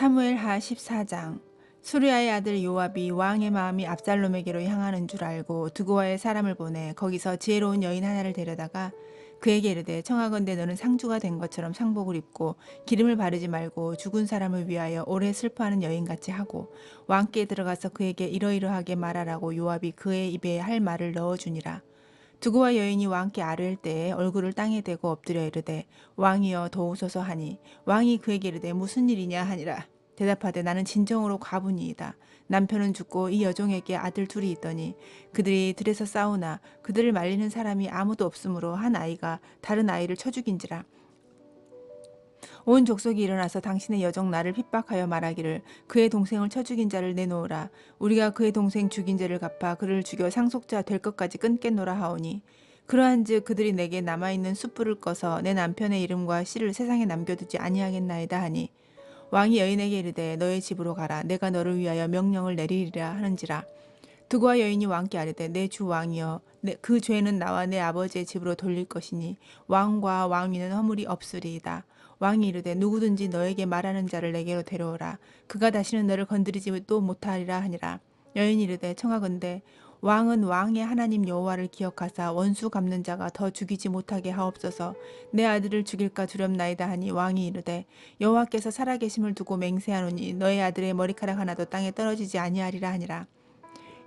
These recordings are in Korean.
사무엘하 14장. 수르야의 아들 요압이 왕의 마음이 압살롬에게로 향하는 줄 알고 드고아의 사람을 보내 거기서 지혜로운 여인 하나를 데려다가 그에게 이르되, 청하건대 너는 상주가 된 것처럼 상복을 입고 기름을 바르지 말고 죽은 사람을 위하여 오래 슬퍼하는 여인같이 하고 왕께 들어가서 그에게 이러이러하게 말하라고 요압이 그의 입에 할 말을 넣어주니라. 두고와 여인이 왕께 아뢰을 때에 얼굴을 땅에 대고 엎드려 이르되, 왕이여 도우소서 하니, 왕이 그에게 이르되 무슨 일이냐 하니라. 대답하되, 나는 진정으로 과부니이다. 남편은 죽고 이 여종에게 아들 둘이 있더니 그들이 들에서 싸우나 그들을 말리는 사람이 아무도 없으므로 한 아이가 다른 아이를 쳐 죽인지라. 온 족속이 일어나서 당신의 여종 나를 핍박하여 말하기를, 그의 동생을 쳐 죽인 자를 내놓으라. 우리가 그의 동생 죽인 죄를 갚아 그를 죽여 상속자 될 것까지 끊겠노라 하오니, 그러한즉 그들이 내게 남아있는 숯불을 꺼서 내 남편의 이름과 씨를 세상에 남겨두지 아니하겠나이다 하니, 왕이 여인에게 이르되 너의 집으로 가라. 내가 너를 위하여 명령을 내리리라 하는지라. 두고와 여인이 왕께 아뢰되, 내 주 왕이여, 그 죄는 나와 내 아버지의 집으로 돌릴 것이니 왕과 왕위는 허물이 없으리이다. 왕이 이르되, 누구든지 너에게 말하는 자를 내게로 데려오라. 그가 다시는 너를 건드리지 또 못하리라 하니라. 여인이 이르되, 청하건대 왕은 왕의 하나님 여호와를 기억하사 원수 갚는 자가 더 죽이지 못하게 하옵소서. 내 아들을 죽일까 두렵나이다 하니, 왕이 이르되, 여호와께서 살아계심을 두고 맹세하노니 너의 아들의 머리카락 하나도 땅에 떨어지지 아니하리라 하니라.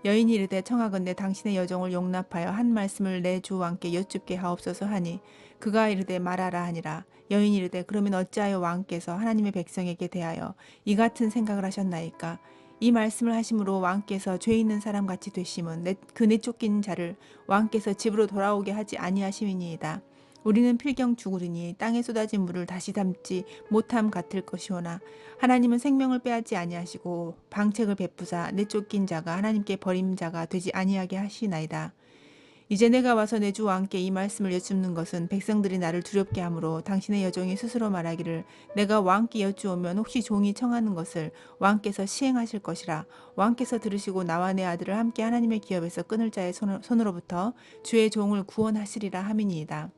여인이 이르되, 청하건대 당신의 여종을 용납하여 한 말씀을 내 주 왕께 여쭙게 하옵소서 하니, 그가 이르되 말하라 하니라. 여인이 이르되, 그러면 어찌하여 왕께서 하나님의 백성에게 대하여 이 같은 생각을 하셨나이까? 이 말씀을 하심으로 왕께서 죄 있는 사람 같이 되심은 그 내쫓긴 자를 왕께서 집으로 돌아오게 하지 아니하심이니이다. 우리는 필경 죽으리니 땅에 쏟아진 물을 다시 담지 못함 같을 것이오나, 하나님은 생명을 빼앗지 아니하시고 방책을 베푸사 내쫓긴 자가 하나님께 버림자가 되지 아니하게 하시나이다. 이제 내가 와서 내 주 왕께 이 말씀을 여쭙는 것은 백성들이 나를 두렵게 하므로 당신의 여종이 스스로 말하기를, 내가 왕께 여쭈오면 혹시 종이 청하는 것을 왕께서 시행하실 것이라. 왕께서 들으시고 나와 내 아들을 함께 하나님의 기업에서 끊을 자의 손으로부터 주의 종을 구원하시리라 함이니이다.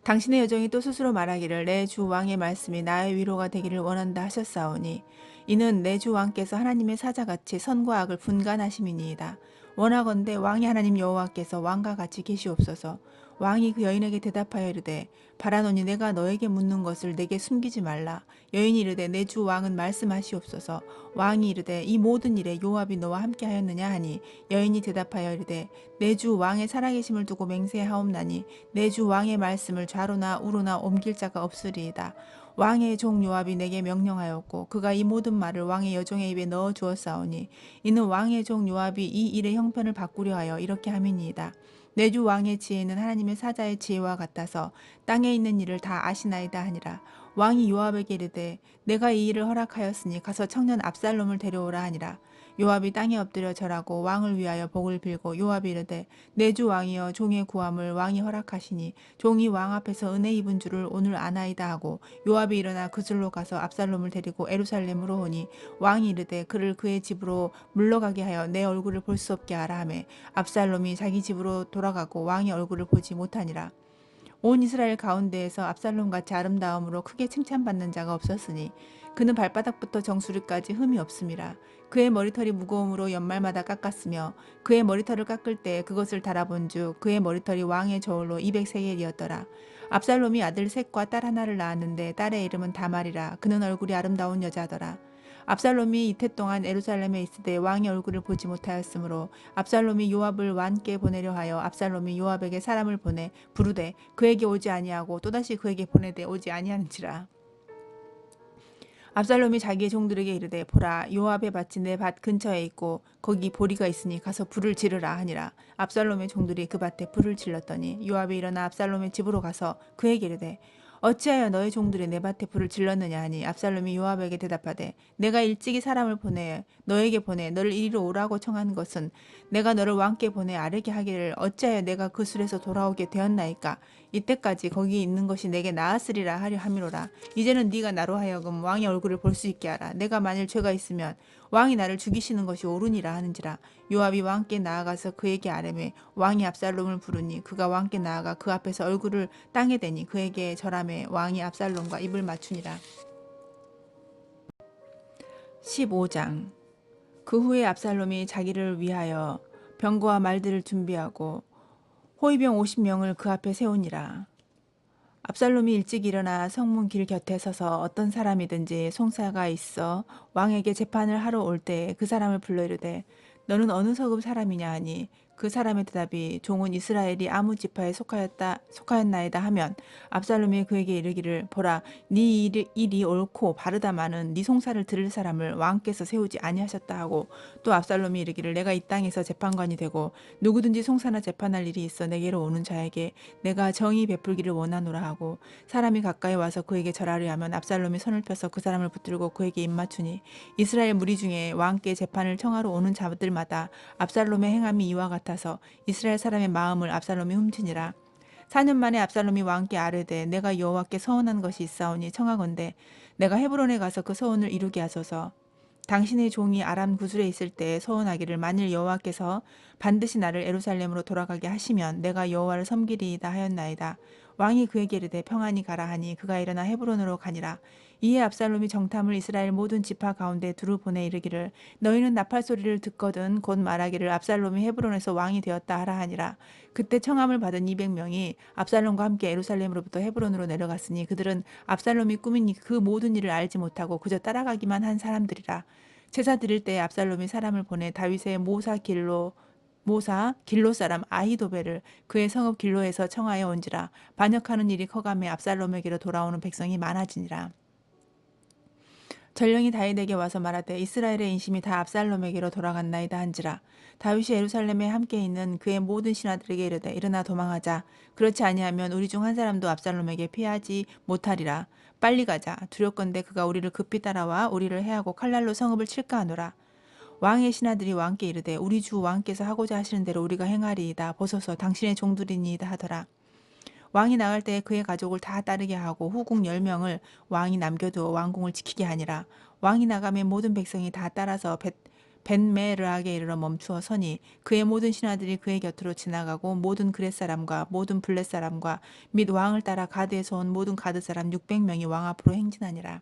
당신의 여종이 또 스스로 말하기를, 내 주 왕의 말씀이 나의 위로가 되기를 원한다 하셨사오니, 이는 내 주 왕께서 하나님의 사자같이 선과 악을 분간하심이니이다. 원하건대 왕이 하나님 여호와께서 왕과 같이 계시옵소서. 왕이 그 여인에게 대답하여 이르되, 바라노니 내가 너에게 묻는 것을 내게 숨기지 말라. 여인이 이르되, 내 주 왕은 말씀하시옵소서. 왕이 이르되, 이 모든 일에 요압이 너와 함께 하였느냐 하니, 여인이 대답하여 이르되, 내 주 왕의 살아계심을 두고 맹세하옵나니 내 주 왕의 말씀을 좌로나 우로나 옮길 자가 없으리이다. 왕의 종 요압이 내게 명령하였고 그가 이 모든 말을 왕의 여종의 입에 넣어 주었사오니, 이는 왕의 종 요압이 이 일의 형편을 바꾸려 하여 이렇게 함이니이다. 내 주 왕의 지혜는 하나님의 사자의 지혜와 같아서 땅에 있는 일을 다 아시나이다 하니라. 왕이 요압에게 이르되, 내가 이 일을 허락하였으니 가서 청년 압살롬을 데려오라 하니라. 요압이 땅에 엎드려 절하고 왕을 위하여 복을 빌고, 요압이 이르되, 내 주 왕이여, 종의 구함을 왕이 허락하시니 종이 왕 앞에서 은혜 입은 줄을 오늘 아나이다 하고, 요압이 일어나 그들로 가서 압살롬을 데리고 에루살렘으로 오니, 왕이 이르되 그를 그의 집으로 물러가게 하여 내 얼굴을 볼 수 없게 하라 하매, 압살롬이 자기 집으로 돌아가고 왕의 얼굴을 보지 못하니라. 온 이스라엘 가운데에서 압살롬같이 아름다움으로 크게 칭찬받는 자가 없었으니 그는 발바닥부터 정수리까지 흠이 없음이라. 그의 머리털이 무거움으로 연말마다 깎았으며 그의 머리털을 깎을 때 그것을 달아본즉 그의 머리털이 왕의 저울로 200세겔이었더라. 압살롬이 아들 셋과 딸 하나를 낳았는데 딸의 이름은 다말이라. 그는 얼굴이 아름다운 여자더라. 압살롬이 이태 동안 예루살렘에 있으되 왕의 얼굴을 보지 못하였으므로 압살롬이 요압을 왕께 보내려 하여 압살롬이 요압에게 사람을 보내 부르되 그에게 오지 아니하고 또다시 그에게 보내되 오지 아니하는지라. 압살롬이 자기의 종들에게 이르되, 보라, 요압의 밭이 내 밭 근처에 있고 거기 보리가 있으니 가서 불을 지르라 하니라. 압살롬의 종들이 그 밭에 불을 질렀더니 요압이 일어나 압살롬의 집으로 가서 그에게 이르되, 어찌하여 너의 종들이 내 밭에 불을 질렀느냐 하니, 압살롬이 요압에게 대답하되, 내가 일찍이 사람을 보내 너에게 보내 너를 이리로 오라고 청한 것은 내가 너를 왕께 보내 아뢰게 하기를, 어찌하여 내가 그 술에서 돌아오게 되었나이까? 이때까지 거기 있는 것이 내게 나았으리라 하려 함이로라. 이제는 네가 나로 하여금 왕의 얼굴을 볼 수 있게 하라. 내가 만일 죄가 있으면 왕이 나를 죽이시는 것이 옳으니라 하는지라. 요압이 왕께 나아가서 그에게 아뢰매 왕이 압살롬을 부르니 그가 왕께 나아가 그 앞에서 얼굴을 땅에 대니 그에게 절하매 왕이 압살롬과 입을 맞추니라. 15장. 그 후에 압살롬이 자기를 위하여 병거와 말들을 준비하고 호위병 50명을 그 앞에 세우니라. 압살롬이 일찍 일어나 성문 길 곁에 서서 어떤 사람이든지 송사가 있어 왕에게 재판을 하러 올 때에 그 사람을 불러 이르되 너는 어느 서급 사람이냐 하니 그 사람의 대답이 종은 이스라엘이 아무 지파에 속하였나이다 하면 압살롬이 그에게 이르기를 보라 네 일이 옳고 바르다마는 네 송사를 들을 사람을 왕께서 세우지 아니하셨다 하고 또 압살롬이 이르기를 내가 이 땅에서 재판관이 되고 누구든지 송사나 재판할 일이 있어 내게로 오는 자에게 내가 정의 베풀기를 원하노라 하고 사람이 가까이 와서 그에게 절하려 하면 압살롬이 손을 펴서 그 사람을 붙들고 그에게 입맞추니 이스라엘 무리 중에 왕께 재판을 청하러 오는 자들마다 압살롬의 행함이 이와 같아서 이스라엘 사람의 마음을 압살롬이 훔치니라. 4년 만에 압살롬이 왕께 아뢰되 내가 여호와께 서원한 것이 있사오니 청하건대 내가 헤브론에 가서 그 서원을 이루게 하소서. 당신의 종이 아람 구술에 있을 때 서원하기를 만일 여호와께서 반드시 나를 예루살렘으로 돌아가게 하시면 내가 여호와를 섬기리이다 하였나이다. 왕이 그에게 이르되 평안히 가라 하니 그가 일어나 헤브론으로 가니라. 이에 압살롬이 정탐을 이스라엘 모든 지파 가운데 두루 보내 이르기를 너희는 나팔 소리를 듣거든 곧 말하기를 압살롬이 헤브론에서 왕이 되었다 하라 하니라. 그때 청함을 받은 200명이 압살롬과 함께 예루살렘으로부터 헤브론으로 내려갔으니 그들은 압살롬이 꾸민 그 모든 일을 알지 못하고 그저 따라가기만 한 사람들이라. 제사 드릴 때에 압살롬이 사람을 보내 다윗의 모사 길로 사람 아히도벨을 그의 성읍 길로에서 청하여 온지라. 반역하는 일이 커감해 압살롬에게로 돌아오는 백성이 많아지니라. 전령이 다윗에게 와서 말하되 이스라엘의 인심이 다 압살롬에게로 돌아갔나이다 한지라. 다윗이 예루살렘에 함께 있는 그의 모든 신하들에게 이르되 일어나 도망하자. 그렇지 아니하면 우리 중 한 사람도 압살롬에게 피하지 못하리라. 빨리 가자. 두렵건대 그가 우리를 급히 따라와 우리를 해하고 칼날로 성읍을 칠까 하노라. 왕의 신하들이 왕께 이르되 우리 주 왕께서 하고자 하시는 대로 우리가 행하리이다. 보소서 당신의 종들이니이다 하더라. 왕이 나갈 때에 그의 가족을 다 따르게 하고 후궁 10명을 왕이 남겨두어 왕궁을 지키게 하니라. 왕이 나가면 모든 백성이 다 따라서 벤메르하게 이르러 멈추어 서니 그의 모든 신하들이 그의 곁으로 지나가고 모든 그렛 사람과 모든 블렛 사람과 및 왕을 따라 가드에서 온 모든 가드 사람 600명이 왕 앞으로 행진하니라.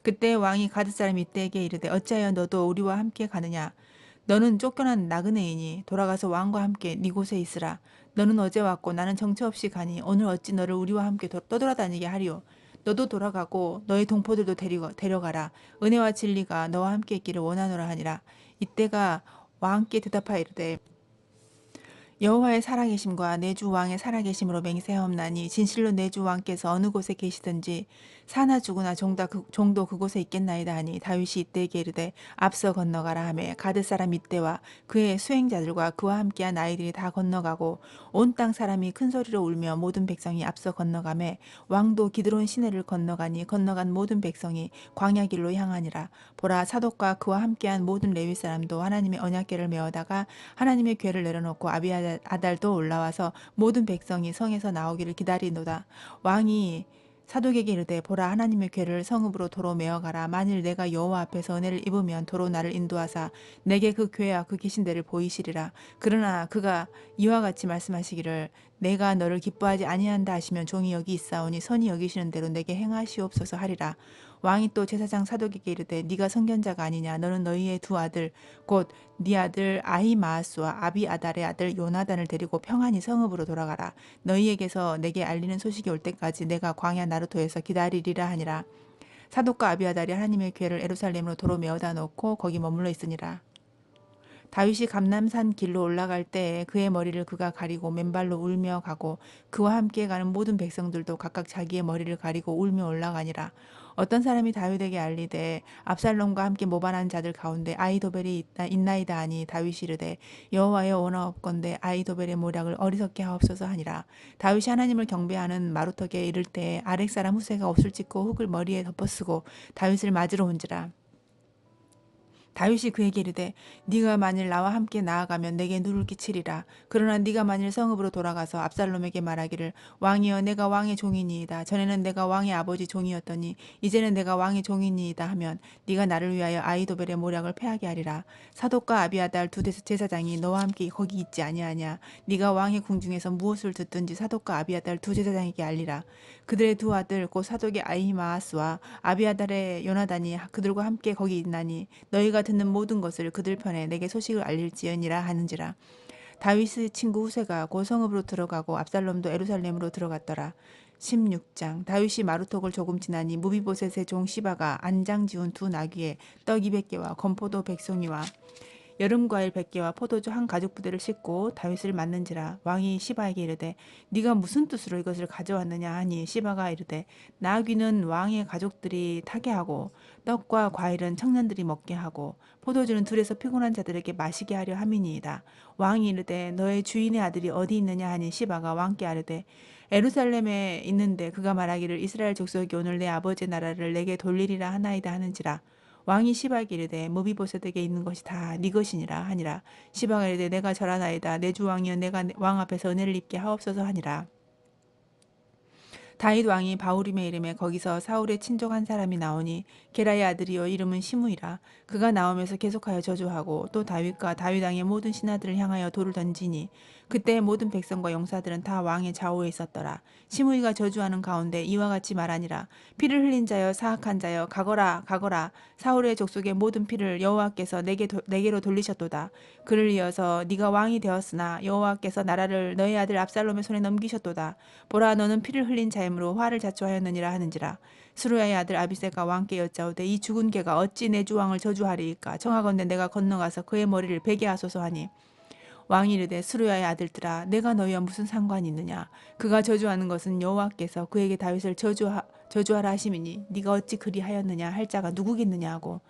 그때 왕이 가드 사람 이때에게 이르되 어찌하여 너도 우리와 함께 가느냐. 너는 쫓겨난 나그네이니 돌아가서 왕과 함께 네 곳에 있으라. 너는 어제 왔고 나는 정처 없이 가니 오늘 어찌 너를 우리와 함께 떠돌아다니게 하리요. 너도 돌아가고 너의 동포들도 데려가라. 은혜와 진리가 너와 함께 있기를 원하노라 하니라. 이때가 왕께 대답하여 이르되 여호와의 살아계심과 내 주 왕의 살아계심으로 맹세하옵나니 진실로 내 주 왕께서 어느 곳에 계시든지 사나 죽으나 종도 그곳에 있겠나이다 하니 다윗이 이때에게 이르되 앞서 건너가라 하매 가드 사람 이때와 그의 수행자들과 그와 함께한 아이들이 다 건너가고 온 땅 사람이 큰 소리로 울며 모든 백성이 앞서 건너가매 왕도 기드론 시내를 건너가니 건너간 모든 백성이 광야 길로 향하니라. 보라 사독과 그와 함께한 모든 레위 사람도 하나님의 언약궤를 메어다가 하나님의 궤를 내려놓고 아달도 올라와서 모든 백성이 성에서 나오기를 기다리노다. 왕이 사독에게 이르되 보라 하나님의 궤를 성읍으로 도로 메어가라. 만일 내가 여호와 앞에서 은혜를 입으면 도로 나를 인도하사 내게 그 궤와 그 계신 데를 보이시리라. 그러나 그가 이와 같이 말씀하시기를 내가 너를 기뻐하지 아니한다 하시면 종이 여기 있사오니 선히 여기시는 대로 내게 행하시옵소서 하리라. 왕이 또 제사장 사독에게 이르되 네가 선견자가 아니냐. 너는 너희의 두 아들 곧 네 아들 아히마아스와 아비아달의 아들 요나단을 데리고 평안히 성읍으로 돌아가라. 너희에게서 내게 알리는 소식이 올 때까지 내가 광야 나루토에서 기다리리라 하니라. 사독과 아비아달이 하나님의 궤를 예루살렘으로 도로 메어다 놓고 거기 머물러 있으니라. 다윗이 감람산 길로 올라갈 때에 그의 머리를 그가 가리고 맨발로 울며 가고 그와 함께 가는 모든 백성들도 각각 자기의 머리를 가리고 울며 올라가니라. 어떤 사람이 다윗에게 알리되 압살롬과 함께 모반한 자들 가운데 아히도벨이 있나이다 하니 다윗이 이르되 여호와여 원하옵건대 아히도벨의 모략을 어리석게 하옵소서 하니라. 다윗이 하나님을 경배하는 마루턱에 이를 때에 아렉 사람 후세가 옷을 찢고 흙을 머리에 덮어쓰고 다윗을 맞으러 온지라. 다윗이 그에게 이르되 네가 만일 나와 함께 나아가면 내게 누를 끼치리라. 그러나 네가 만일 성읍으로 돌아가서 압살롬에게 말하기를 왕이여 내가 왕의 종이니이다. 전에는 내가 왕의 아버지 종이었더니 이제는 내가 왕의 종이니이다 하면 네가 나를 위하여 아이도벨의 모략을 패하게 하리라. 사독과 아비아달 두 제사장이 너와 함께 거기 있지 아니하냐. 네가 왕의 궁중에서 무엇을 듣든지 사독과 아비아달 두 제사장에게 알리라. 그들의 두 아들 곧 사독의 아히마아스와 아비아달의 요나단이 그들과 함께 거기 있나니 너희가 듣는 모든 것을 그들 편에 내게 소식을 알릴지언이라 하는지라. 다윗의 친구 후세가 곧 성읍으로 들어가고 압살롬도 예루살렘으로 들어갔더라. 16장. 다윗이 마루톡을 조금 지나니 무비보셋의 종 시바가 안장 지운 두 나귀에 떡 200개와 건포도 100송이와 여름과일 100개와 포도주 한 가죽 부대를 싣고 다윗을 맞는지라. 왕이 시바에게 이르되 네가 무슨 뜻으로 이것을 가져왔느냐 하니 시바가 이르되 나귀는 왕의 가족들이 타게 하고 떡과 과일은 청년들이 먹게 하고 포도주는 들에서 피곤한 자들에게 마시게 하려 함이니이다. 왕이 이르되 너의 주인의 아들이 어디 있느냐 하니 시바가 왕께 아르되 에루살렘에 있는데 그가 말하기를 이스라엘 족속이 오늘 내 아버지의 나라를 내게 돌리리라 하나이다 하는지라. 왕이 시바에게 이르되 무비보셋에게 있는 것이 다 네 것이니라 하니라. 시바가 이르되 내가 절하나이다. 내 주 왕이여 내가 왕 앞에서 은혜를 입게 하옵소서 하니라. 다윗 왕이 바후림의 이름에 거기서 사울의 친족 한 사람이 나오니 게라의 아들이요 이름은 시므이라. 그가 나오면서 계속하여 저주하고 또 다윗과 다윗 왕의 모든 신하들을 향하여 돌을 던지니 그때 모든 백성과 용사들은 다 왕의 좌우에 있었더라. 시므이가 저주하는 가운데 이와 같이 말하니라. 피를 흘린 자여 사악한 자여 가거라 가거라. 사울의 족속의 모든 피를 여호와께서 내게로 돌리셨도다. 그를 이어서 네가 왕이 되었으나 여호와께서 나라를 너의 아들 압살롬의 손에 넘기셨도다. 보라 너는 피를 흘린 자이므로 화를 자초하였느니라 하는지라. 스루야의 아들 아비새가 왕께 여짜오되 이 죽은 개가 어찌 내 주 왕을 저주하리이까. 청하건대 내가 건너가서 그의 머리를 베게 하소서 하니 왕이 이르되 스루야의 아들들아 내가 너희와 무슨 상관이 있느냐. 그가 저주하는 것은 여호와께서 그에게 다윗을 저주하라 하심이니 네가 어찌 그리하였느냐 할 자가 누구겠느냐 하고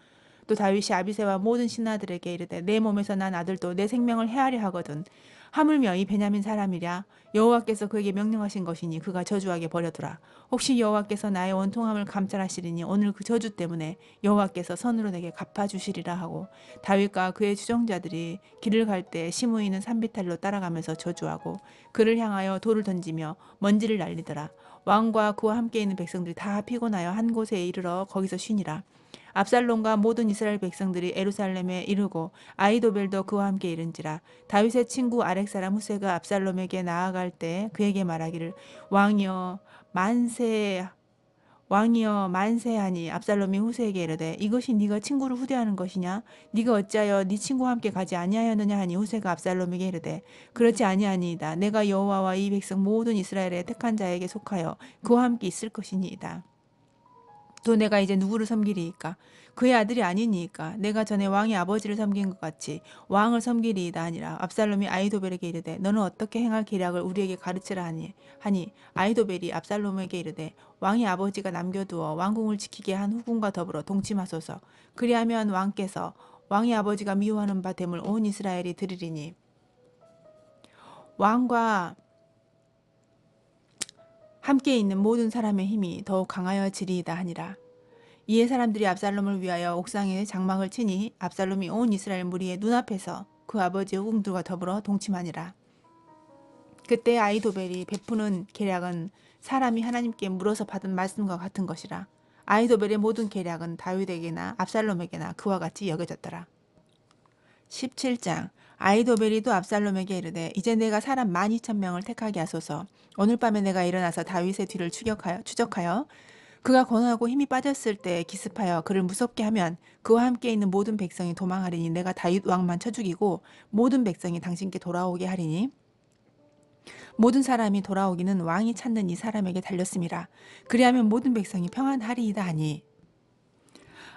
또 다윗이 아비새와 모든 신하들에게 이르되 내 몸에서 난 아들도 내 생명을 해하려 하거든 하물며 이 베냐민 사람이랴. 여호와께서 그에게 명령하신 것이니 그가 저주하게 버려두라. 혹시 여호와께서 나의 원통함을 감찰하시리니 오늘 그 저주 때문에 여호와께서 선으로 내게 갚아주시리라 하고 다윗과 그의 추종자들이 길을 갈 때 시므이는 산비탈로 따라가면서 저주하고 그를 향하여 돌을 던지며 먼지를 날리더라. 왕과 그와 함께 있는 백성들이 다 피곤하여 한 곳에 이르러 거기서 쉬니라. 압살롬과 모든 이스라엘 백성들이 에루살렘에 이르고 아이도벨도 그와 함께 이른지라. 다윗의 친구 아렉 사람 후세가 압살롬에게 나아갈 때 그에게 말하기를 왕이여 만세 왕이여 만세하니 압살롬이 후세에게 이르되 이것이 네가 친구를 후대하는 것이냐. 네가 어찌하여 네 친구와 함께 가지 아니하였느냐 하니 후세가 압살롬에게 이르되 그렇지 아니하니이다. 내가 여호와와 이 백성 모든 이스라엘의 택한 자에게 속하여 그와 함께 있을 것이니이다. 또 내가 이제 누구를 섬기리이까? 그의 아들이 아니니이까? 내가 전에 왕의 아버지를 섬긴 것 같이 왕을 섬기리이다 하니라. 압살롬이 아이도벨에게 이르되 너는 어떻게 행할 계략을 우리에게 가르치라 하니 아이도벨이 압살롬에게 이르되 왕의 아버지가 남겨두어 왕궁을 지키게 한 후궁과 더불어 동침하소서. 그리하면 왕께서 왕의 아버지가 미워하는 바 됨을 온 이스라엘이 들으리니 왕과 함께 있는 모든 사람의 힘이 더욱 강하여지리이다 하니라. 이에 사람들이 압살롬을 위하여 옥상에 장막을 치니 압살롬이 온 이스라엘 무리의 눈앞에서 그 아버지의 후궁들과 더불어 동침하니라. 그때 아이도벨이 베푸는 계략은 사람이 하나님께 물어서 받은 말씀과 같은 것이라. 아이도벨의 모든 계략은 다윗에게나 압살롬에게나 그와 같이 여겨졌더라. 17장. 아이도벨이 또 압살롬에게 이르되 이제 내가 사람 12,000명을 택하게 하소서. 오늘 밤에 내가 일어나서 다윗의 뒤를 추적하여 그가 권하고 힘이 빠졌을 때 기습하여 그를 무섭게 하면 그와 함께 있는 모든 백성이 도망하리니 내가 다윗 왕만 쳐 죽이고 모든 백성이 당신께 돌아오게 하리니 모든 사람이 돌아오기는 왕이 찾는 이 사람에게 달렸음이라. 그리하면 모든 백성이 평안하리이다 하니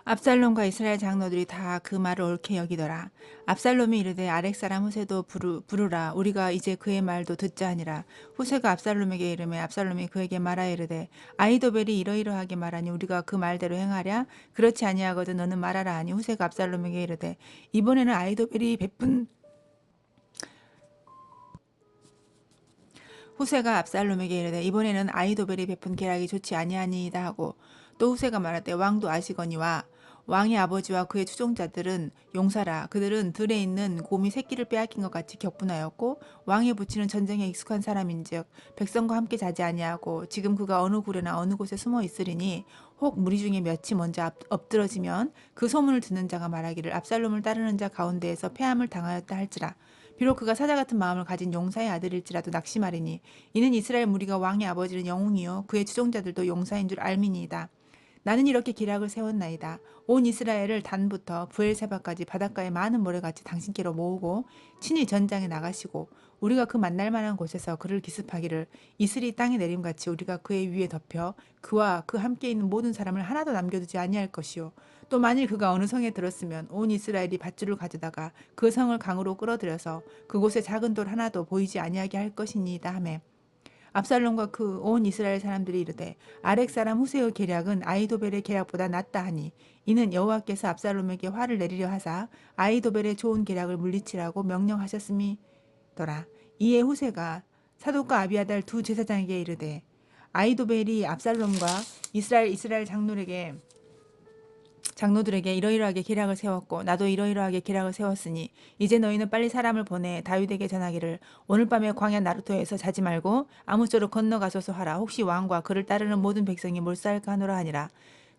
압살롬과 이스라엘 장로들이 다 그 말을 옳게 여기더라. 압살롬이 이르되 아렉 사람 후세도 부르라. 우리가 이제 그의 말도 듣자 하니라. 후세가 압살롬에게 이르매 압살롬이 그에게 말하여 이르되 아이도벨이 이러이러하게 말하니 우리가 그 말대로 행하랴. 그렇지 아니하거든 너는 말하라 하니 후세가 압살롬에게 이르되 이번에는 아이도벨이 베푼 후세가 압살롬에게 이르되 이번에는 아이도벨이 베푼 계략이 좋지 아니하니이다 하고 또 후세가 말하되 왕도 아시거니와 왕의 아버지와 그의 추종자들은 용사라. 그들은 들에 있는 곰이 새끼를 빼앗긴 것 같이 격분하였고 왕의 부치는 전쟁에 익숙한 사람인즉 백성과 함께 자지 아니하고 지금 그가 어느 굴에나 어느 곳에 숨어 있으리니 혹 무리 중에 몇이 먼저 엎드러지면 그 소문을 듣는 자가 말하기를 압살롬을 따르는 자 가운데에서 패함을 당하였다 할지라. 비록 그가 사자 같은 마음을 가진 용사의 아들일지라도 낙심하리니 이는 이스라엘 무리가 왕의 아버지는 영웅이요 그의 추종자들도 용사인 줄 알미니이다. 나는 이렇게 기락을 세웠나이다. 온 이스라엘을 단부터 부엘세바까지 바닷가의 많은 모래같이 당신께로 모으고 친히 전장에 나가시고 우리가 그 만날 만한 곳에서 그를 기습하기를 이슬이 땅에 내림같이 우리가 그의 위에 덮여 그와 그 함께 있는 모든 사람을 하나도 남겨두지 아니할 것이요. 또 만일 그가 어느 성에 들었으면 온 이스라엘이 밧줄을 가져다가 그 성을 강으로 끌어들여서 그곳에 작은 돌 하나도 보이지 아니하게 할 것이니이다 하매 압살롬과 그 온 이스라엘 사람들이 이르되 아렉 사람 후세의 계략은 아이도벨의 계략보다 낫다 하니 이는 여호와께서 압살롬에게 화를 내리려 하사 아이도벨의 좋은 계략을 물리치라고 명령하셨음이더라. 이에 후세가 사독과 아비아달 두 제사장에게 이르되 아이도벨이 압살롬과 이스라엘 장로들에게 이러이러하게 계략을 세웠고 나도 이러이러하게 계략을 세웠으니 이제 너희는 빨리 사람을 보내 다윗에게 전하기를 오늘 밤에 광야 나루토에서 자지 말고 아무쪼록 건너가소서 하라. 혹시 왕과 그를 따르는 모든 백성이 몰살까 하노라 하니라.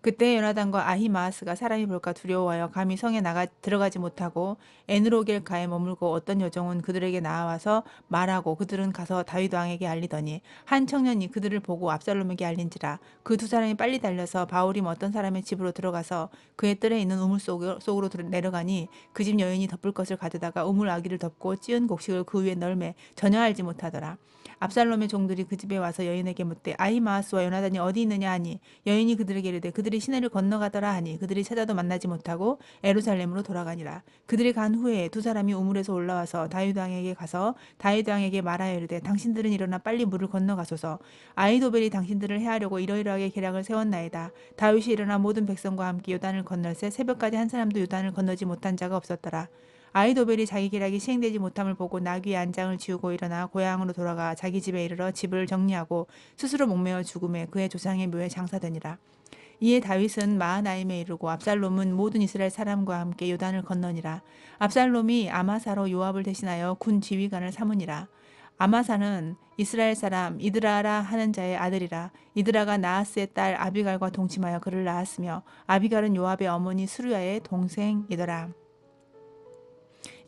그때 요나단과 아히마아스가 사람이 볼까 두려워하여 감히 성에 들어가지 못하고 에누로겔가에 머물고 어떤 여종은 그들에게 나와서 말하고 그들은 가서 다윗 왕에게 알리더니 한 청년이 그들을 보고 압살롬에게 알린지라. 그 두 사람이 빨리 달려서 바울임 어떤 사람의 집으로 들어가서 그의 뜰에 있는 우물 속으로 내려가니 그 집 여인이 덮을 것을 가져다가 우물 아기를 덮고 찌은 곡식을 그 위에 널매 전혀 알지 못하더라. 압살롬의 종들이 그 집에 와서 여인에게 묻되 아히마아스와 요나단이 어디 있느냐 하니 여인이 그들에게 이르되 그들이 시내를 건너가더라 하니 그들이 찾아도 만나지 못하고 에루살렘으로 돌아가니라. 그들이 간 후에 두 사람이 우물에서 올라와서 다윗 왕에게 가서 다윗 왕에게 말하여 이르되 당신들은 일어나 빨리 물을 건너가소서. 아이도벨이 당신들을 해하려고 이러이러하게 계략을 세웠나이다. 다윗이 일어나 모든 백성과 함께 요단을 건널새 새벽까지 한 사람도 요단을 건너지 못한 자가 없었더라. 아이도벨이 자기 계략이 시행되지 못함을 보고 나귀의 안장을 지우고 일어나 고향으로 돌아가 자기 집에 이르러 집을 정리하고 스스로 목매어 죽음에 그의 조상의 묘에 장사되니라. 이에 다윗은 마하나임에 이르고 압살롬은 모든 이스라엘 사람과 함께 요단을 건너니라. 압살롬이 아마사로 요압을 대신하여 군 지휘관을 삼으니라. 아마사는 이스라엘 사람 이드라라 하는 자의 아들이라. 이드라가 나하스의 딸 아비갈과 동침하여 그를 낳았으며 아비갈은 요압의 어머니 수르야의 동생이더라.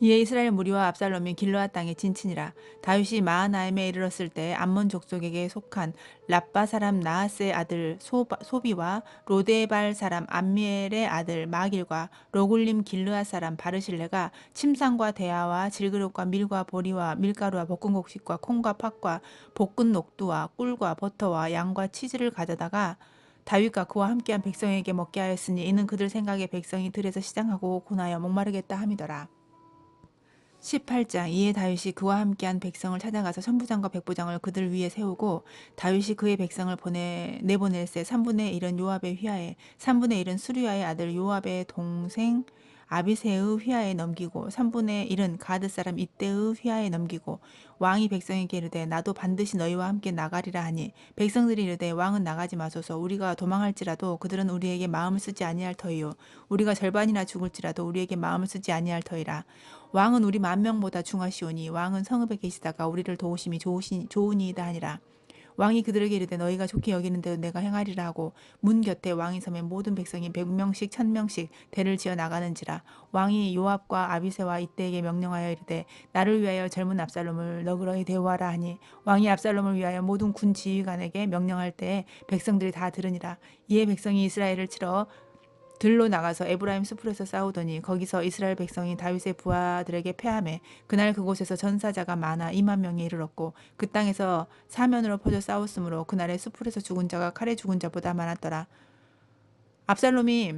이에 이스라엘 무리와 압살롬이 길르앗 땅에 진친이라. 다윗이 마하나임에 이르렀을 때 암몬 족속에게 속한 랍바 사람 나하스의 아들 소비와 로데발 사람 암미엘의 아들 마길과 로굴림 길르앗 사람 바르실레가 침상과 대야와 질그릇과 밀과 보리와 밀가루와 볶은 곡식과 콩과 팥과 볶은 녹두와 꿀과 버터와 양과 치즈를 가져다가 다윗과 그와 함께한 백성에게 먹게 하였으니 이는 그들 생각에 백성이 들에서 시장하고 고나여 목마르겠다 함이더라. 18장. 이에 다윗이 그와 함께한 백성을 찾아가서 천부장과 백부장을 그들 위에 세우고 다윗이 그의 백성을 내보낼새 3분의 1은 요압의 휘하에 3분의 1은 수르야의 아들 요압의 동생 아비새의 휘하에 넘기고 3분의 1은 가드 사람 이때의 휘하에 넘기고 왕이 백성에게 이르되 나도 반드시 너희와 함께 나가리라 하니 백성들이 이르되 왕은 나가지 마소서. 우리가 도망할지라도 그들은 우리에게 마음을 쓰지 아니할 터이요 우리가 절반이나 죽을지라도 우리에게 마음을 쓰지 아니할 터이라. 왕은 우리 10,000명보다 중하시오니 왕은 성읍에 계시다가 우리를 도우심이 좋으니이다 하니라. 왕이 그들에게 이르되 너희가 좋게 여기는 대로 내가 행하리라 하고 문 곁에 왕이 서면 모든 백성이 100명씩 1,000명씩 대를 지어 나가는지라. 왕이 요압과 아비새와 이때에게 명령하여 이르되 나를 위하여 젊은 압살롬을 너그러이 대우하라 하니 왕이 압살롬을 위하여 모든 군 지휘관에게 명령할 때에 백성들이 다 들으니라. 이에 백성이 이스라엘을 치러 들로 나가서 에브라임 수풀에서 싸우더니 거기서 이스라엘 백성이 다윗의 부하들에게 패하매 그날 그곳에서 전사자가 많아 20,000명에 이르렀고 그 땅에서 사면으로 퍼져 싸웠으므로 그날의 수풀에서 죽은 자가 칼에 죽은 자보다 많았더라. 압살롬이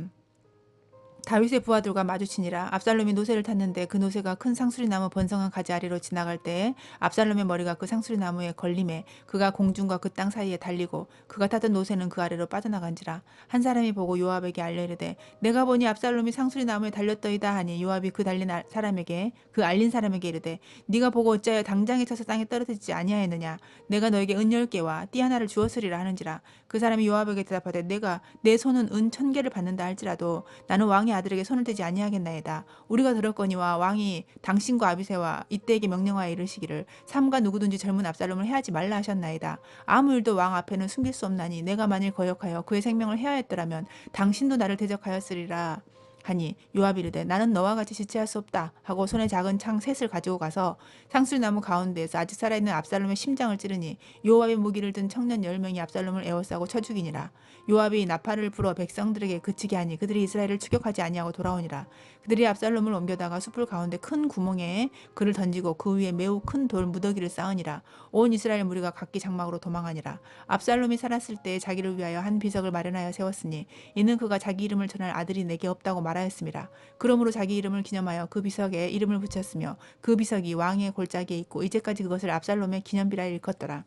다윗의 부하들과 마주치니라. 압살롬이 노새를 탔는데 그 노새가 큰 상수리나무 번성한 가지 아래로 지나갈 때에 압살롬의 머리가 그 상수리나무에 걸림에 그가 공중과 그 땅 사이에 달리고 그가 타던 노새는 그 아래로 빠져나간지라. 한 사람이 보고 요압에게 알려 이르되 내가 보니 압살롬이 상수리나무에 달렸더이다 하니 요압이 그 달린 사람에게 그 알린 사람에게 이르되 네가 보고 어찌하여 당장에 쳐서 땅에 떨어지지 아니하였느냐. 내가 너에게 은 10개와 띠 하나를 주었으리라 하는지라. 그 사람이 요압에게 대답하되 내가 내 손은 은 1000개를 받는다 할지라도 나는 왕의 아들에게 손을 대지 아니하겠나이다. 우리가 들었거니와 왕이 당신과 아비새와 이때에게 명령하여 이르시기를 삼가 누구든지 젊은 압살롬을 해하지 말라 하셨나이다. 아무 일도 왕 앞에는 숨길 수 없나니 내가 만일 거역하여 그의 생명을 해하였더라면 당신도 나를 대적하였으리라. 하니 요압이 이르되 나는 너와 같이 지체할 수 없다 하고 손에 작은 창 셋을 가지고 가서 상술나무 가운데에서 아직 살아있는 압살롬의 심장을 찌르니 요압의 무기를 든 청년 10명이 압살롬을 에워싸고 쳐 죽이니라. 요압이 나팔을 불어 백성들에게 그치게 하니 그들이 이스라엘을 추격하지 아니하고 돌아오니라. 그들이 압살롬을 옮겨다가 숲을 가운데 큰 구멍에 그를 던지고 그 위에 매우 큰 돌 무더기를 쌓으니라. 온 이스라엘 무리가 각기 장막으로 도망하니라. 압살롬이 살았을 때 자기를 위하여 한 비석을 마련하여 세웠으니 이는 그가 자기 이름을 전할 아들이 내게 없다고 말하였습니다. 그러므로 자기 이름을 기념하여 그 비석에 이름을 붙였으며 그 비석이 왕의 골짜기에 있고 이제까지 그것을 압살롬의 기념비라 일컫더라.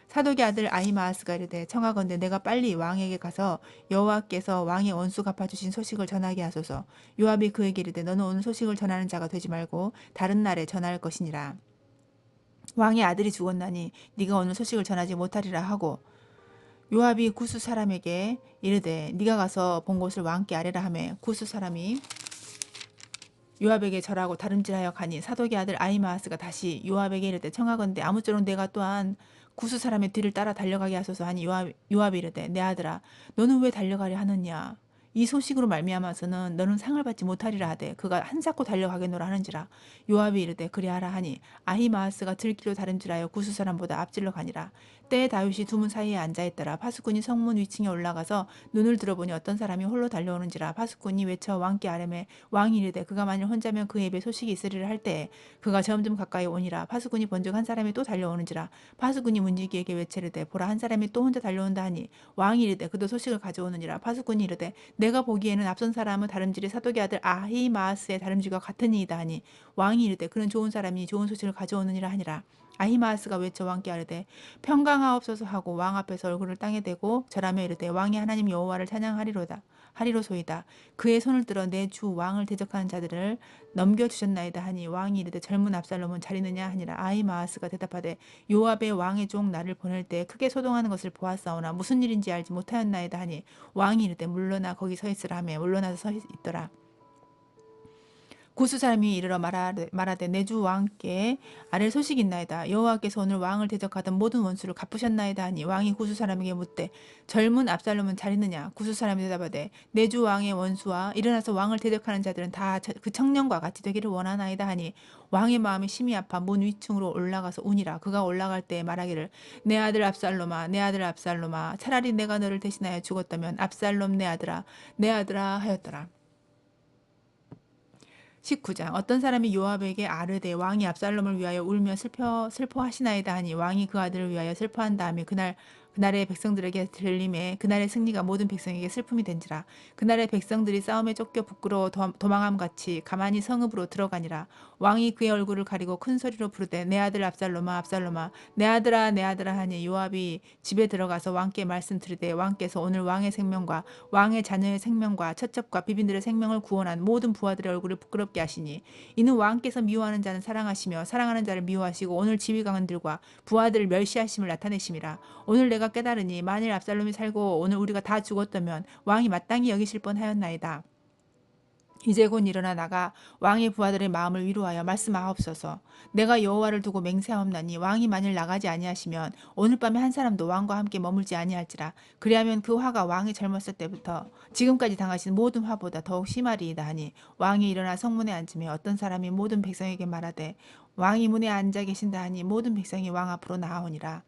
사독의 아들 아히마아스가 이르되 청하건대 내가 빨리 왕에게 가서 여호와께서 왕의 원수 갚아주신 소식을 전하게 하소서. 요압이 그에게 이르되 너는 오늘 소식을 전하는 자가 되지 말고 다른 날에 전할 것이니라. 왕의 아들이 죽었나니 네가 오늘 소식을 전하지 못하리라 하고 요압이 구스 사람에게 이르되 네가 가서 본 곳을 왕께 아뢰라 하매 구스 사람이 요압에게 절하고 다름질하여 가니 사독의 아들 아히마아스가 다시 요압에게 이르되 청하건대 아무쪼록 내가 또한 구스 사람의 뒤를 따라 달려가게 하소서 하니 요압이 이르되 내 아들아 너는 왜 달려가려 하느냐. 이 소식으로 말미암아서는 너는 상을 받지 못하리라 하되 그가 한사코 달려가겠노라 하는지라. 요압이 이르되 그리하라 하니 아히마아스가 들길로 다름질하여 구스 사람보다 앞질러 가니라. 때에 다윗이 두문 사이에 앉아있더라. 파수꾼이 성문 위층에 올라가서 눈을 들어보니 어떤 사람이 홀로 달려오는지라. 파수꾼이 외쳐 왕께 아뢰매 왕이 이르되 그가 만일 혼자면 그의 입에 소식이 있으리라 할 때에 그가 점점 가까이 오니라. 파수꾼이 본즉 한 사람이 또 달려오는지라. 파수꾼이 문지기에게 외치르되 보라 한 사람이 또 혼자 달려온다 하니 왕이 이르되 그도 소식을 가져오느니라. 파수꾼이 이르되 내가 보기에는 앞선 사람은 다름질이 사독의 아들 아히마아스의 다름질과 같으니이다 하니 왕이 이르되 그는 좋은 사람이 좋은 소식을 가져오느니라 하니라. 아히마아스가 외쳐 왕께 아뢰되 평강하옵소서 하고 왕 앞에서 얼굴을 땅에 대고 절하며 이르되 왕이 하나님 여호와를 찬양하리로다 하리로소이다. 그의 손을 들어 내 주 왕을 대적하는 자들을 넘겨주셨나이다 하니 왕이 이르되 젊은 압살롬은 잘 있느냐 하니라. 아히마아스가 대답하되 요압의 왕의 종 나를 보낼 때 크게 소동하는 것을 보았사오나 무슨 일인지 알지 못하였나이다 하니 왕이 이르되 물러나 거기 서 있으라 하며 물러나서 서 있더라. 구스 사람이 이르러 말하되 내 주 왕께 아랠 소식이 있나이다. 여호와께서 오늘 왕을 대적하던 모든 원수를 갚으셨나이다 하니 왕이 구스 사람에게 묻되 젊은 압살롬은 잘 있느냐. 구스 사람이 대답하되 내 주 왕의 원수와 일어나서 왕을 대적하는 자들은 다 그 청년과 같이 되기를 원하나이다 하니 왕의 마음이 심히 아파 문 위층으로 올라가서 우니라. 그가 올라갈 때 말하기를 내 아들 압살롬아 내 아들 압살롬아 차라리 내가 너를 대신하여 죽었다면 압살롬 내 아들아 하였더라. 19장 어떤 사람이 요압에게 아르되 왕이 압살롬을 위하여 울며 슬퍼하시나이다 하니 왕이 그 아들을 위하여 슬퍼한 다음에 그날의 백성들에게 들림에 그날의 승리가 모든 백성에게 슬픔이 된지라. 그날의 백성들이 싸움에 쫓겨 부끄러워 도망함 같이 가만히 성읍으로 들어가니라. 왕이 그의 얼굴을 가리고 큰 소리로 부르되 내 아들 압살롬아 압살롬아 내 아들아 하니 요압이 집에 들어가서 왕께 말씀 드리되 왕께서 오늘 왕의 생명과 왕의 자녀의 생명과 첩첩과 비빈들의 생명을 구원한 모든 부하들의 얼굴을 부끄럽게 하시니 이는 왕께서 미워하는 자는 사랑하시며 사랑하는 자를 미워하시고 오늘 지휘관들과 부하들을 멸시하심을 나타내심이라. 오늘 내가 깨달으니 만일 압살롬이 살고 오늘 우리가 다 죽었다면 왕이 마땅히 여기실 뻔하였나이다. 이제 곧 일어나 나가 왕의 부하들의 마음을 위로하여 말씀하옵소서. 내가 여호와를 두고 맹세하옵나니 왕이 만일 나가지 아니하시면 오늘 밤에 한 사람도 왕과 함께 머물지 아니할지라. 그리하면 그 화가 왕이 젊었을 때부터 지금까지 당하신 모든 화보다 더욱 심하리이다 하니 왕이 일어나 성문에 앉으며 어떤 사람이 모든 백성에게 말하되 왕이 문에 앉아 계신다 하니 모든 백성이 왕 앞으로 나아오니라.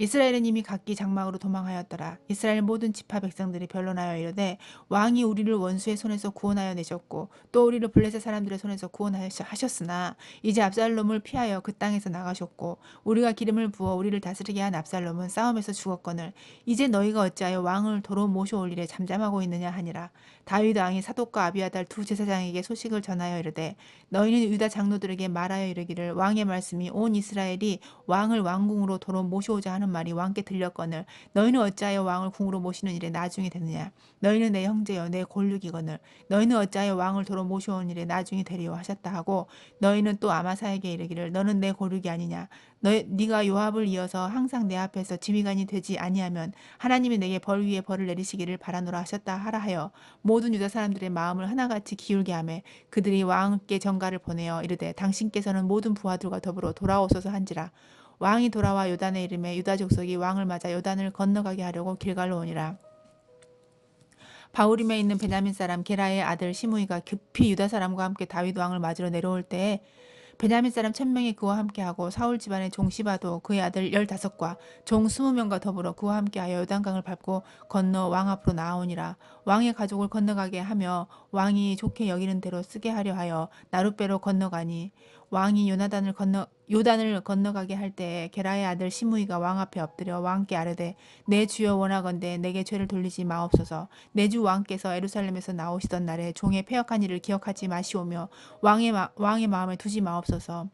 이스라엘은 이미 각기 장막으로 도망하였더라. 이스라엘 모든 지파 백성들이 변론하여 이르되 왕이 우리를 원수의 손에서 구원하여 내셨고 또 우리를 블레셋 사람들의 손에서 구원하셨으나 이제 압살롬을 피하여 그 땅에서 나가셨고 우리가 기름을 부어 우리를 다스리게 한 압살롬은 싸움에서 죽었거늘 이제 너희가 어찌하여 왕을 도로 모셔올 일에 잠잠하고 있느냐 하니라. 다윗 왕이 사독과 아비아달 두 제사장에게 소식을 전하여 이르되 너희는 유다 장로들에게 말하여 이르기를 왕의 말씀이 온 이스라엘이 왕을 왕궁으로 도로 모셔오자 하는 말이 왕께 들렸거늘 너희는 어찌하여 왕을 궁으로 모시는 일에 나중이 되느냐. 너희는 내 형제여 내 골육이거늘 너희는 어찌하여 왕을 도로 모셔온 일에 나중이 되리요 하셨다 하고 너희는 또 아마사에게 이르기를 너는 내 골육이 아니냐. 네가 요압을 이어서 항상 내 앞에서 지휘관이 되지 아니하면 하나님이 내게 벌 위에 벌을 내리시기를 바라노라 하셨다 하라 하여 모든 유다 사람들의 마음을 하나같이 기울게 하매 그들이 왕께 전가를 보내어 이르되 당신께서는 모든 부하들과 더불어 돌아오소서 한지라. 왕이 돌아와 요단에 이름에 유다 족속이 왕을 맞아 요단을 건너가게 하려고 길갈로 오니라. 바후림에 있는 베냐민 사람 게라의 아들 시므이가 급히 유다 사람과 함께 다윗 왕을 맞으러 내려올 때에 베냐민 사람 1000명이 그와 함께하고 사울 집안의 종 시바도 그의 아들 15과 종 20명과 더불어 그와 함께하여 요단강을 밟고 건너 왕 앞으로 나아오니라. 왕의 가족을 건너가게 하며 왕이 좋게 여기는 대로 쓰게 하려 하여 나룻배로 건너가니 왕이 요단을 건너가게 할 때에 게라의 아들 시므이가 왕 앞에 엎드려 왕께 아뢰되 내 주여 원하건대 내게 죄를 돌리지 마옵소서. 내 주 왕께서 예루살렘에서 나오시던 날에 종의 패역한 일을 기억하지 마시오며 왕의 마음에 두지 마옵소서.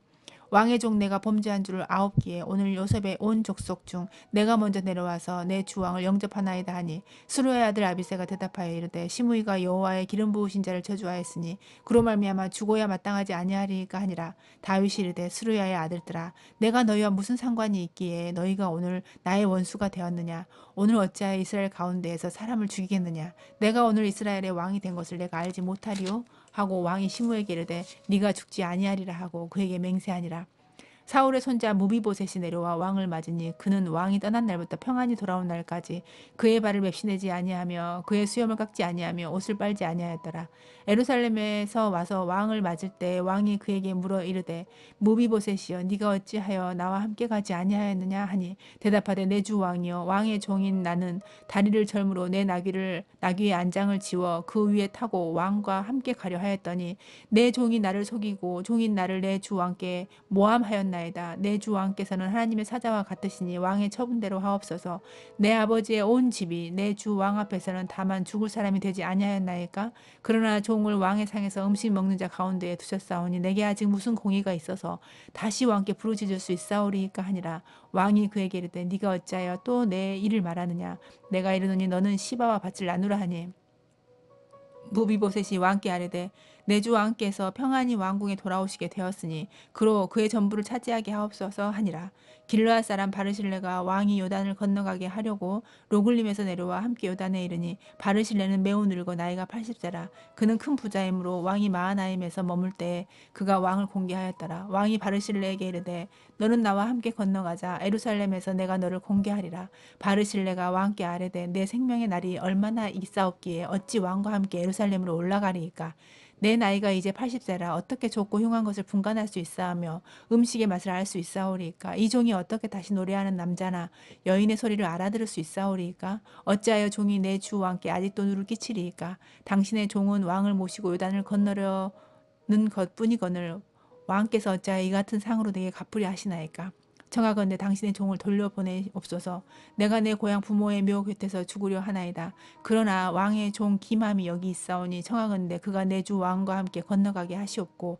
왕의 종 내가 범죄한 줄을 아옵기에 오늘 요셉의 온 족속 중 내가 먼저 내려와서 내 주 왕을 영접하나이다 하니 스루의 아들 아비새가 대답하여 이르되 시므이가 여호와의 기름 부으신 자를 저주하였으니 그로 말미암아 죽어야 마땅하지 아니하리까 하니라. 다윗이 이르되 스루야의 아들들아 내가 너희와 무슨 상관이 있기에 너희가 오늘 나의 원수가 되었느냐. 오늘 어찌하여 이스라엘 가운데에서 사람을 죽이겠느냐. 내가 오늘 이스라엘의 왕이 된 것을 내가 알지 못하리요 하고 왕이 시므에게 이르되 네가 죽지 아니하리라 하고 그에게 맹세하니라. 사울의 손자 무비보셋이 내려와 왕을 맞으니 그는 왕이 떠난 날부터 평안히 돌아온 날까지 그의 발을 맵시내지 아니하며 그의 수염을 깎지 아니하며 옷을 빨지 아니하였더라. 예루살렘에서 와서 왕을 맞을 때 왕이 그에게 물어 이르되 무비보셋이여 네가 어찌하여 나와 함께 가지 아니하였느냐 하니 대답하되 내 주 왕이여 왕의 종인 나는 다리를 절므로 내 나귀의 안장을 지워 그 위에 타고 왕과 함께 가려 하였더니 내 종이 나를 속이고 종인 나를 내 주 왕께 모함하였나이다. 내 주 왕께서는 하나님의 사자와 같으시니 왕의 처분대로 하옵소서. 내 아버지의 온 집이 내 주 왕 앞에서는 다만 죽을 사람이 되지 아니하였나이까. 그러나 종을 왕의 상에서 음식 먹는 자 가운데에 두셨사오니 내게 아직 무슨 공의가 있어서 다시 왕께 부르짖을 수 있사오리이까 하니라. 왕이 그에게 이르되 네가 어찌하여 또 내 일을 말하느냐. 내가 이르노니 너는 시바와 밭을 나누라 하니 무비보셋이 왕께 아뢰되 내 주 왕께서 평안히 왕궁에 돌아오시게 되었으니 그로 그의 전부를 차지하게 하옵소서 하니라. 길르앗 사람 바르실레가 왕이 요단을 건너가게 하려고 로글림에서 내려와 함께 요단에 이르니 바르실레는 매우 늙어 나이가 80세라. 그는 큰 부자이므로 왕이 마하나임에서 머물 때에 그가 왕을 공개하였더라. 왕이 바르실레에게 이르되 너는 나와 함께 건너가자. 예루살렘에서 내가 너를 공개하리라. 바르실레가 왕께 아뢰되 내 생명의 날이 얼마나 있사옵기에 어찌 왕과 함께 예루살렘으로 올라가리이까. 내 나이가 이제 80세라 어떻게 좋고 흉한 것을 분간할 수 있사하며 음식의 맛을 알 수 있사오리이까. 이 종이 어떻게 다시 노래하는 남자나 여인의 소리를 알아들을 수 있사오리이까. 어찌하여 종이 내 주 왕께 아직도 누를 끼치리이까. 당신의 종은 왕을 모시고 요단을 건너려는 것뿐이거늘 왕께서 어찌하여 이 같은 상으로 내게 갚으려 하시나이까. 청하건대 당신의 종을 돌려보내옵소서. 내가 내 고향 부모의 묘 곁에서 죽으려 하나이다. 그러나 왕의 종 기맘이 여기 있사오니 청하건대 그가 내 주 왕과 함께 건너가게 하시옵고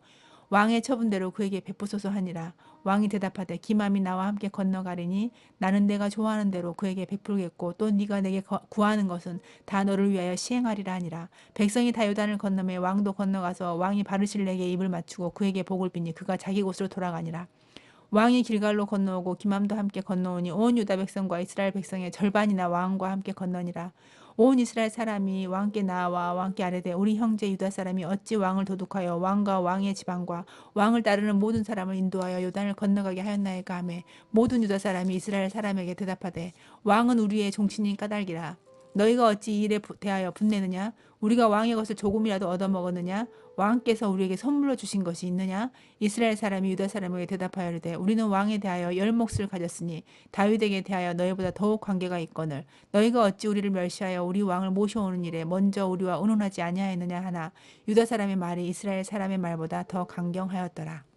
왕의 처분대로 그에게 베푸소서 하니라. 왕이 대답하되 기맘이 나와 함께 건너가리니 나는 내가 좋아하는 대로 그에게 베풀겠고 또 네가 내게 구하는 것은 다 너를 위하여 시행하리라 하니라. 백성이 다 요단을 건너매 왕도 건너가서 왕이 바르실레에게 입을 맞추고 그에게 복을 비니 그가 자기 곳으로 돌아가니라. 왕이 길갈로 건너오고 기맘도 함께 건너오니 온 유다 백성과 이스라엘 백성의 절반이나 왕과 함께 건너니라. 온 이스라엘 사람이 왕께 나와 왕께 아뢰되 우리 형제 유다 사람이 어찌 왕을 도둑하여 왕과 왕의 지방과 왕을 따르는 모든 사람을 인도하여 요단을 건너가게 하였나이까 하매 모든 유다 사람이 이스라엘 사람에게 대답하되 왕은 우리의 종친인 까닭이라. 너희가 어찌 이 일에 대하여 분내느냐? 우리가 왕의 것을 조금이라도 얻어먹었느냐? 왕께서 우리에게 선물로 주신 것이 있느냐? 이스라엘 사람이 유다 사람에게 대답하여 이르되 우리는 왕에 대하여 열 몫을 가졌으니 다윗에게 대하여 너희보다 더욱 관계가 있거늘 너희가 어찌 우리를 멸시하여 우리 왕을 모셔오는 일에 먼저 우리와 의논하지 아니하였느냐 하나 유다 사람의 말이 이스라엘 사람의 말보다 더 강경하였더라.